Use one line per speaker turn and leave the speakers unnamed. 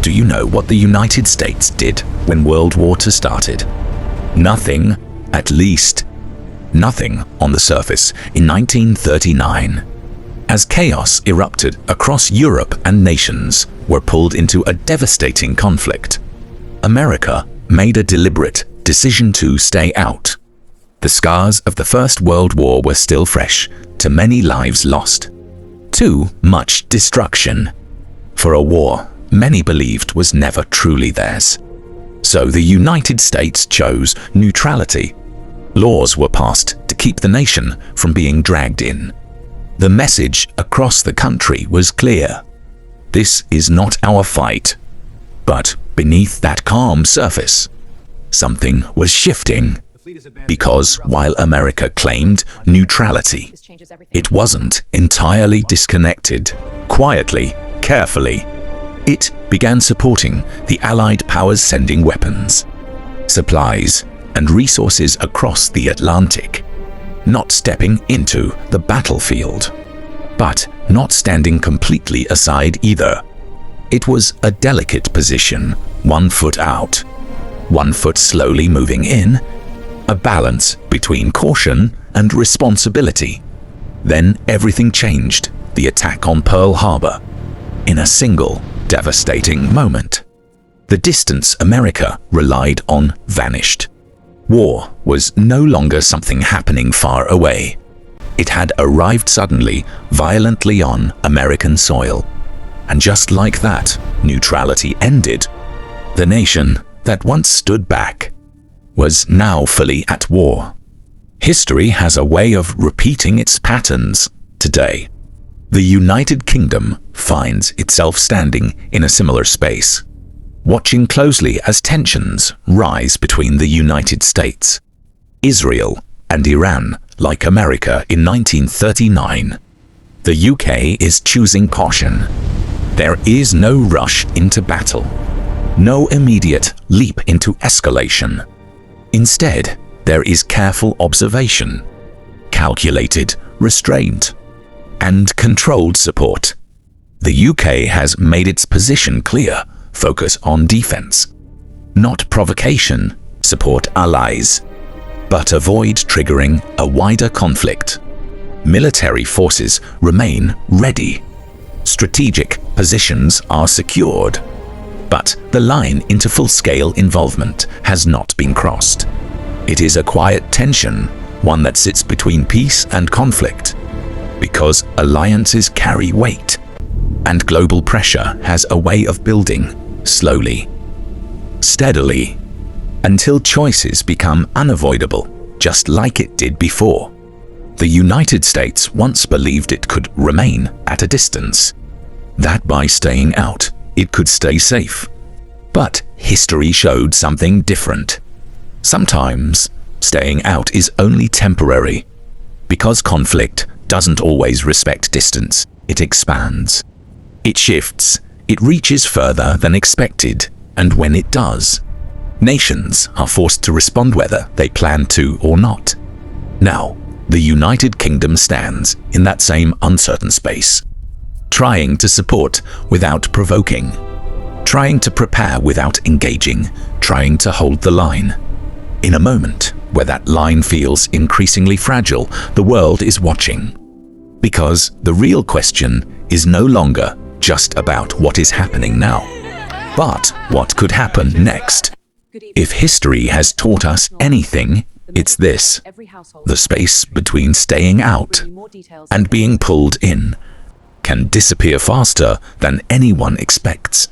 Do you know what the United States did when World War II started? Nothing, at least nothing on the surface in 1939. As chaos erupted across Europe and nations were pulled into a devastating conflict, America made a deliberate decision to stay out. The scars of the First World War were still fresh, too many lives lost, too much destruction, for a war many believed was never truly theirs. So the United States chose neutrality. Laws were passed to keep the nation from being dragged in. The message across the country was clear. This is not our fight. But beneath that calm surface, something was shifting. Because while America claimed neutrality, it wasn't entirely disconnected. Quietly, carefully, it began supporting the Allied powers, sending weapons, supplies, and resources across the Atlantic. Not stepping into the battlefield, but not standing completely aside either. It was a delicate position, 1 foot out, 1 foot slowly moving in, a balance between caution and responsibility. Then everything changed, the attack on Pearl Harbor. In a single, devastating moment, the distance America relied on vanished. War was no longer something happening far away. It had arrived suddenly, violently on American soil. And just like that, neutrality ended. The nation that once stood back was now fully at war. History has a way of repeating its patterns. Today, the United Kingdom finds itself standing in a similar space, watching closely as tensions rise between the United States, Israel, and Iran, like America in 1939. The UK is choosing caution. There is no rush into battle, no immediate leap into escalation. Instead, there is careful observation, calculated restraint, and controlled support. The UK has made its position clear. Focus on defense, not provocation, support allies, but avoid triggering a wider conflict. Military forces remain ready. Strategic positions are secured. But the line into full-scale involvement has not been crossed. It is a quiet tension, one that sits between peace and conflict. Because alliances carry weight, and global pressure has a way of building slowly, steadily, until choices become unavoidable, just like it did before. The United States once believed it could remain at a distance, that by staying out, it could stay safe. But history showed something different. Sometimes, staying out is only temporary. Because conflict doesn't always respect distance, it expands. It shifts. It reaches further than expected, and when it does, nations are forced to respond whether they plan to or not. Now, the United Kingdom stands in that same uncertain space, trying to support without provoking, trying to prepare without engaging, trying to hold the line. In a moment where that line feels increasingly fragile, the world is watching. Because the real question is no longer just about what is happening now, but what could happen next. If history has taught us anything, it's this: the space between staying out and being pulled in can disappear faster than anyone expects.